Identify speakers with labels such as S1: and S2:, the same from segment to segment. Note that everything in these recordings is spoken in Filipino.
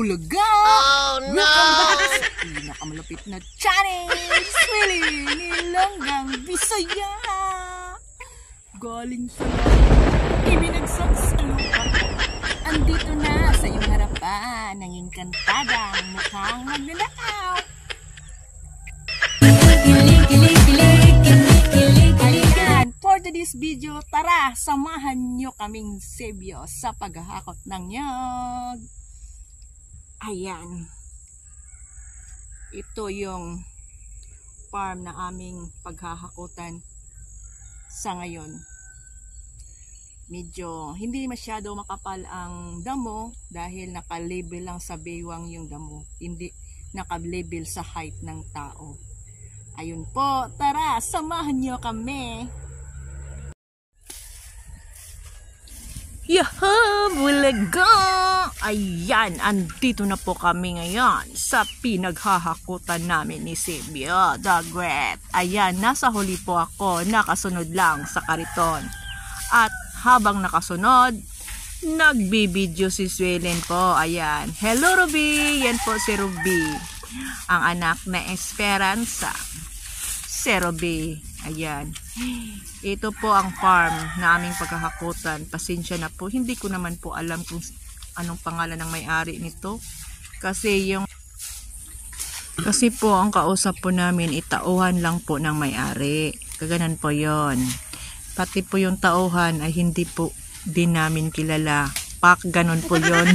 S1: Bulaga! Oh no! Welcome back sa pinakamalapit na channel! Swili! Nilonggang Bisaya! Galing sa ibinagsak sa lupa. Andito na sa iyong harapan ang inkantadang mukhang magnanakaw. Ayan, for today's video, tara, samahan nyo kaming sebyo sa paghahakot ng nyog. Ayan. Ito yung farm na aming paghahakutan sa ngayon. Medyo hindi masyado makapal ang damo dahil naka-label lang sa baywang yung damo. Hindi naka-label sa height ng tao. Ayun po, tara, samahan nyo kami. Yaha, Bulaga! Ayan, andito na po kami ngayon sa pinaghahakutan namin ni Sebyo the Great. Ayan, nasa huli po ako, nakasunod lang sa kariton. At habang nakasunod, nagbibideo si Swelen po. Ayan, hello Ruby! Yan po si Ruby, ang anak na Esperanza. Si Ruby, ayan. Ito po ang farm na aming paghahakutan. Pasensya na po, hindi ko naman po alam kung anong pangalan ng may-ari nito. Kasi po ang kausap po namin, itauhan lang po ng may-ari. Kaganan po yon. Pati po yung tauhan ay hindi po din namin kilala. Pak, ganun po yon.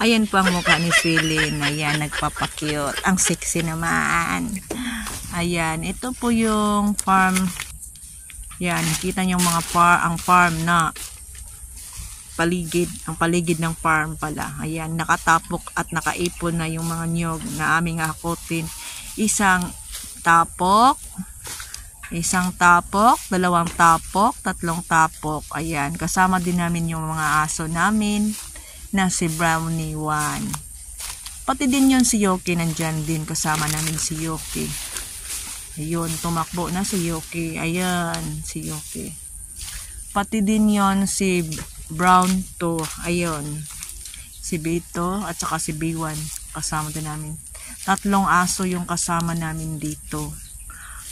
S1: Ayan po ang mukha ni Swilin. Ayan, nagpapakyut. Ang sexy naman. Ayan, ito po yung farm. Yan, kita niyo mga ang farm na paligid, ang paligid ng farm pala. Ayan, nakatapok at nakaipon na yung mga nyog na aming hakutin. Isang tapok, dalawang tapok, tatlong tapok. Ayan, kasama din namin yung mga aso namin na si Brownie 1. Pati din yun si Yoki, nandyan din kasama namin si Yoki. Ayun, tumakbo na si Yoki. Ayan, si Yoki. Pati din yon si Brown 2. Ayun, si B2 at saka si B1. Kasama din namin. Tatlong aso yung kasama namin dito.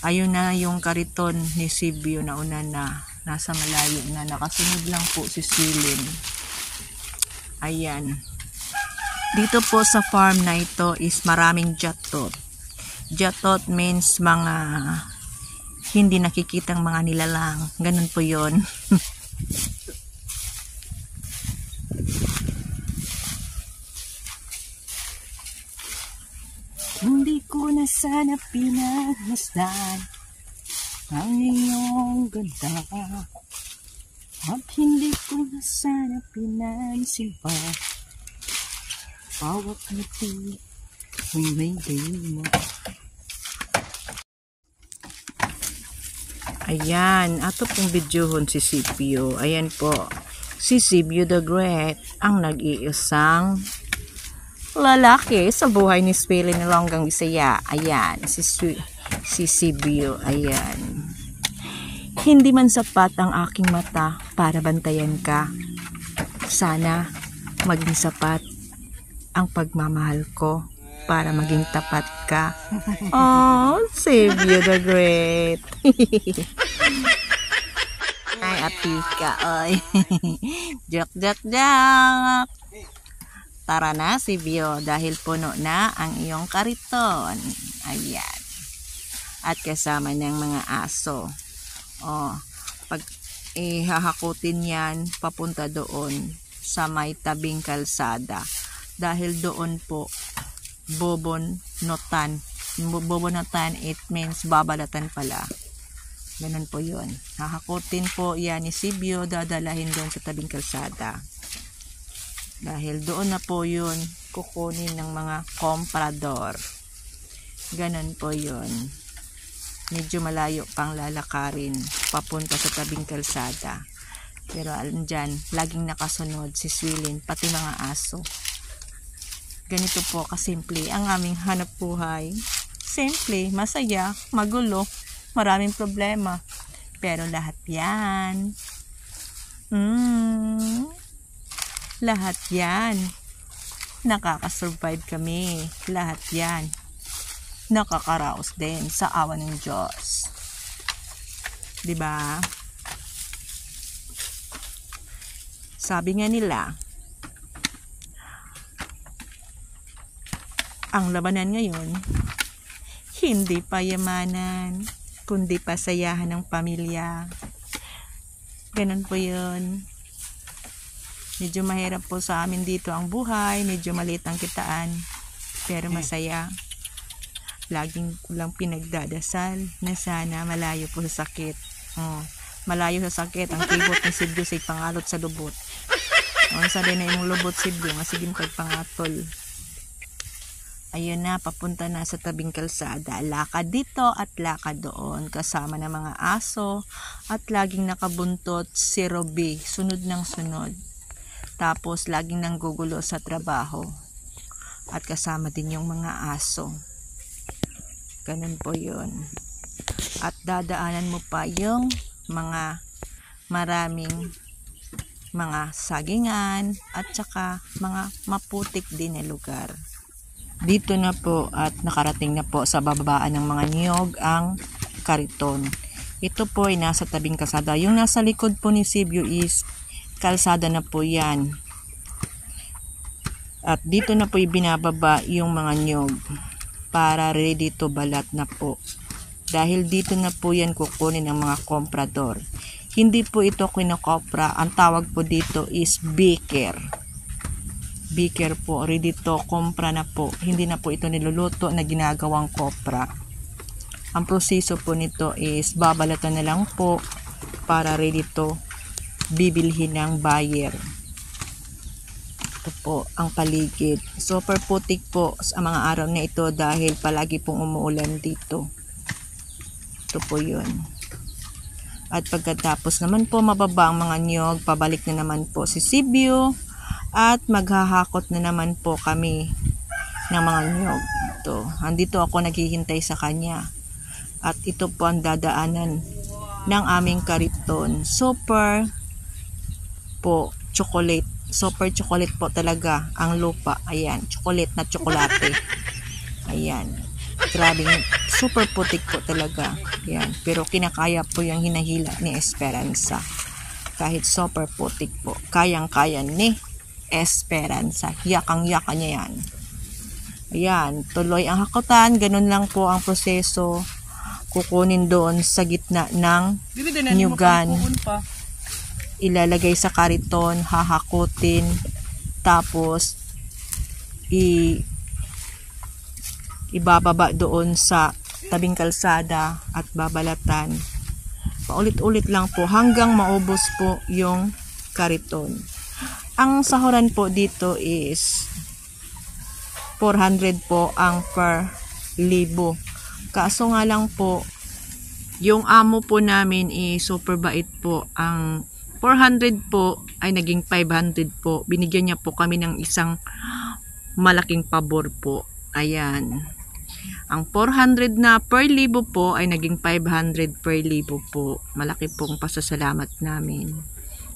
S1: Ayun na yung kariton ni Sebyo na una na. Nasa malayo na. Nakasunod lang po si Swilin. Ayan. Dito po sa farm na ito is maraming jatot. Jatot means mga hindi nakikitang mga nilalang. Ganun po yun. Hindi ko na sana pinagmasdan ang iyong ganda. At hindi ko na sana pinansin pa bawat ngiti kung may mo. Ayan, ato pong videohon si Sebyo. Ayan po, si Sebyo the Great, ang nag-iisang lalaki sa buhay ni Swilin Nilonggang Bisaya. Ayan, si Sebyo. Ayan. Hindi man sapat ang aking mata para bantayan ka. Sana maging sapat ang pagmamahal ko para maging tapat ka. Oh, Sebyo the Great. Ay, atika, oy. Joke. Tara na, Sebyo, dahil puno na ang iyong kariton. Ayan. At kasama ng mga aso. Oh, pag hahakutin yan, papunta doon sa may tabing kalsada. Dahil doon po, bobonotan, it means babalatan pala. Ganun po yun. Hahakutin po yan ni Sebyo, dadalahin doon sa tabing kalsada. Dahil doon na po yun kukunin ng mga comprador. Ganun po yun. Medyo malayo pang lalakarin papunta sa tabing kalsada. Pero dyan, laging nakasunod si Swilin, pati mga aso. Ganito po kasimple ang aming hanap buhay. Simple, masaya, magulo, maraming problema. Pero lahat yan, lahat yan nakakasurvive kami. Lahat yan nakakaraos din sa awa ng Diyos. Diba? Sabi nga nila, ang labanan ngayon, hindi payamanan, kundi pasayahan ng pamilya. Ganun po yun. Medyo mahirap po sa amin dito ang buhay, medyo maliit ang kitaan, pero masaya. Laging kulang pinagdadasal na sana malayo po sa sakit. Malayo sa sakit ang kibot ni Sibyo sa pangalot sa lubot. Sa din na imong lubot Sibyo, nga sige pangatol. Ayun na, papunta na sa tabing kalsada. Lakad dito at lakad doon. Kasama ng mga aso at laging nakabuntot si Roby. Sunod ng sunod. Tapos laging nanggugulo sa trabaho. At kasama din yung mga aso. Ganun po yun. At dadaanan mo pa yung mga maraming mga sagingan at saka mga maputik din na lugar. Dito na po at nakarating na po sa babaan ng mga niyog ang kariton. Ito po ay nasa tabing kalsada. Yung nasa likod po ni Sibyo is kalsada na po yan. At dito na po ibinababa yung mga niyog para ready to balat na po. Dahil dito na po yan kukunin ng mga komprador. Hindi po ito kinokopra. Ang tawag po dito is beaker. Beaker po, ready to kompra na po. Hindi na po ito niluluto na ginagawang kopra. Ang proseso po nito is babalatan na lang po para ready to bibilhin ng buyer. Ito po ang paligid. Super putik po sa mga araw na ito dahil palagi pong umuulan dito. Ito po yun. At pagkatapos naman po mababa ang mga niyog, pabalik na naman po si Sibyo. At maghahakot na naman po kami ng mga niyog. Ito. Andito ako naghihintay sa kanya. At ito po ang dadaanan ng aming kariton. Super po chocolate. Super chocolate po talaga ang lupa. Ayan. Chocolate na tsokolate. Ayan. Grabe. Super putik po talaga. Ayan. Pero kinakaya po yung hinahila ni Esperanza. Kahit super putik po. Kayang-kaya ni Esperanza. Yakang-yaka niya yan. Ayan, tuloy ang hakutan. Ganun lang po ang proseso. Kukunin doon sa gitna ng nyugan. Ilalagay sa kariton, hahakutin, tapos ibababa doon sa tabing kalsada at babalatan. Paulit-ulit lang po hanggang maubos po yung kariton. Ang sahuran po dito is 400 po ang per libo. Kaso nga lang po, yung amo po namin is super bait po. Ang 400 po ay naging 500 po. Binigyan niya po kami ng isang malaking pabor po. Ayan. Ang 400 na per libo po ay naging 500 per libo po. Malaki pong pasasalamat namin.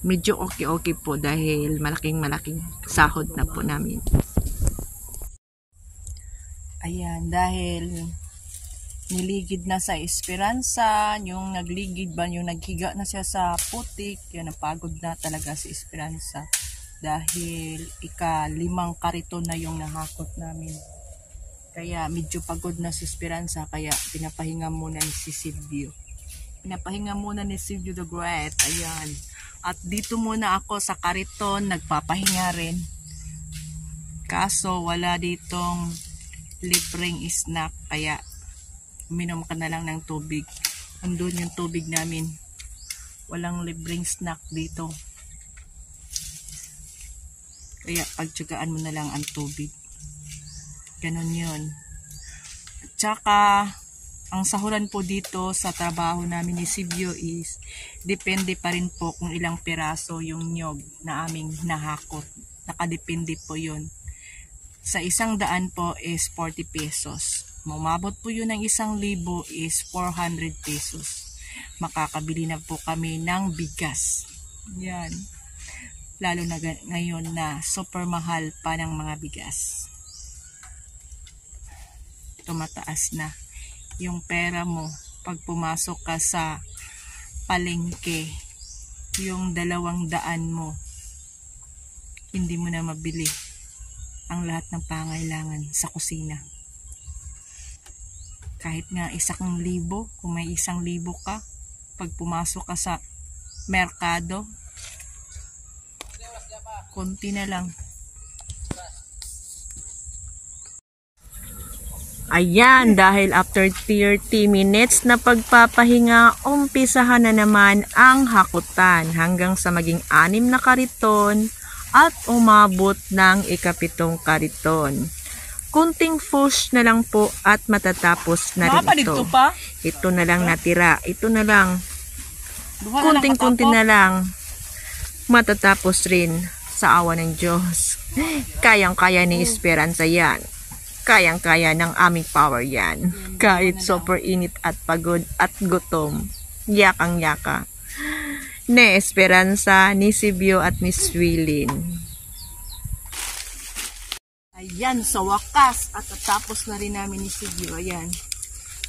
S1: Medyo okay po dahil malaking sahod na po namin. Ayan, dahil niligid na sa Esperanza, yung nagligid ba, yung naghiga na siya sa putik, yan, napagod na talaga si Esperanza. Dahil ika-5 kariton na yung nahakot namin. Kaya medyo pagod na si Esperanza, kaya pinapahinga muna ni si Sibyo. Pinapahinga muna ni Sibyo the Great, ayan. At dito muna ako sa kariton, nagpapahinga rin. Kaso wala ditong libreng snack, kaya uminom ka na lang ng tubig. Andun yung tubig namin. Walang libreng snack dito. Kaya pagtsagaan mo na lang ang tubig. Ganon yun. At saka, ang sahuran po dito sa trabaho namin ni Sibyo is depende pa rin po kung ilang piraso yung nyog na aming nahakot. Nakadepende po yun. Sa 100 po is 40 pesos. Mamabot po yun ng 1,000 is 400 pesos. Makakabili na po kami ng bigas. Yan. Lalo na ngayon na super mahal pa ng mga bigas. Tumataas na yung pera mo pag pumasok ka sa palengke. Yung 200 mo, hindi mo na mabili ang lahat ng pangailangan sa kusina. Kahit nga 1,000, kung may 1,000 ka, pag pumasok ka sa merkado, konti na lang. Ayan, dahil after 30 minutes na pagpapahinga, umpisahan na naman ang hakutan hanggang sa maging 6 na kariton at umabot ng ika-7 kariton. Kunting push na lang po at matatapos na rin ito. Ito na lang natira. Ito na lang. Kunting-kunti na lang. Matatapos rin sa awa ng Diyos. Kayang-kaya ni Esperanza yan. Kayang-kaya ng aming power yan. Kahit super init at pagod at gutom. Yakang-yaka. Ni Esperanza, ni Sibyo at ni Swilin. Ayan, sa wakas. At tatapos na rin namin ni Sibyo. Ayan.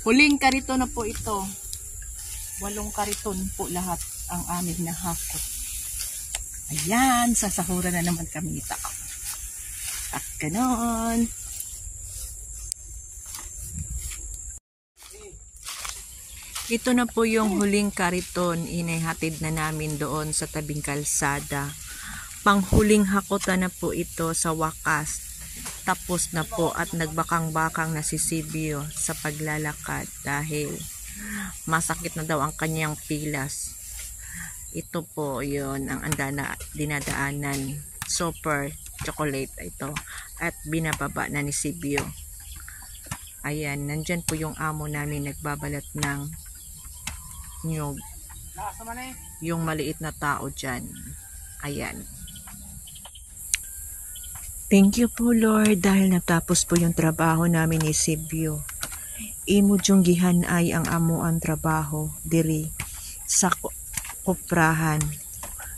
S1: Huling kariton na po ito. 8 kariton po lahat ang aming nahakot. Ayan, sasahuran na naman kami nito. At ganon. Ito na po yung huling kariton, inihatid na namin doon sa tabing kalsada. Panghuling hakutan na po ito sa wakas. Tapos na po at nagbakang-bakang na si Sibyo sa paglalakad dahil masakit na daw ang kanyang pilas. Ito po yun ang dinadaanan. Super chocolate ito. At binababa na ni Sibyo. Ayan, nandyan po yung amo namin nagbabalat ng nyug. Yung maliit na tao dyan. Ayan. Thank you po Lord dahil natapos po yung trabaho namin ni Sibyo. Imo yung gihan ay ang amo ang trabaho diri sa kuprahan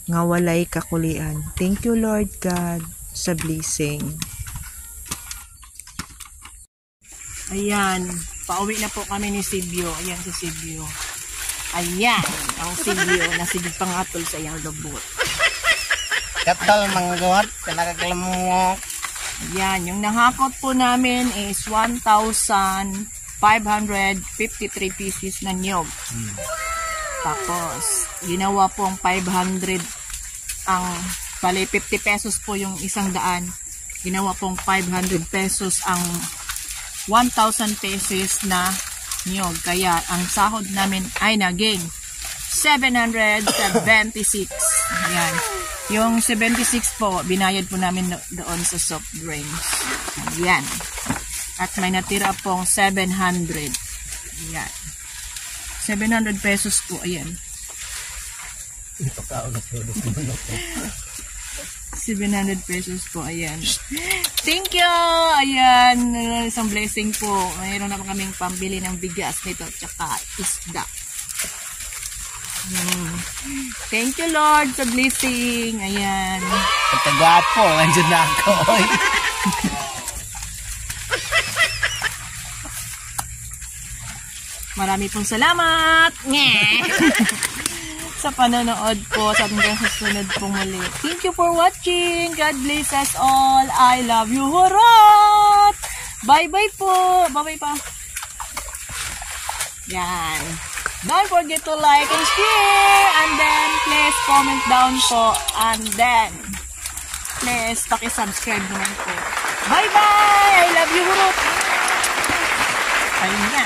S1: nga walay kakulian. Thank you Lord God sa blessing. Ayan, pauwi na po kami ni Sibyo. Ayan si Sibyo. Ayan, ang Sibyo na sigig pangatol sa iyang lubot.
S2: Katal manggawat, pinagaglamok.
S1: Ayan, yung nahakot po namin is 1,553 pieces na nyog. Tapos, ginawa pong 500 ang, bali 50 pesos po yung 100. Ginawa pong 500 pesos ang 1,000 pesos na nyog. Kaya, ang sahod namin ay naging 776. Ayan. Yung 76 po, binayad po namin doon sa soft drinks. Ayan. At may natira pong 700. Ayan. 700 pesos po. Ayan. 700 pesos po. Ayan. Thank you! Ayan. Isang blessing po. Mayroon na po kaming pambili ng bigas nito. Tsaka isda. Thank you Lord sa blessing. Ayan.
S2: Katagwapo. Andiyan na ako.
S1: Marami pong salamat. Sa panonood po sa hanggang sa sunod pong muli. Thank you for watching. God bless us all. I love you. Hurrat! Bye-bye po. Bye-bye pa. Yan. Don't forget to like and share. And then, please comment down po. And then, please paki-subscribe naman po. Bye-bye! I love you, Hurrat! Ayun na.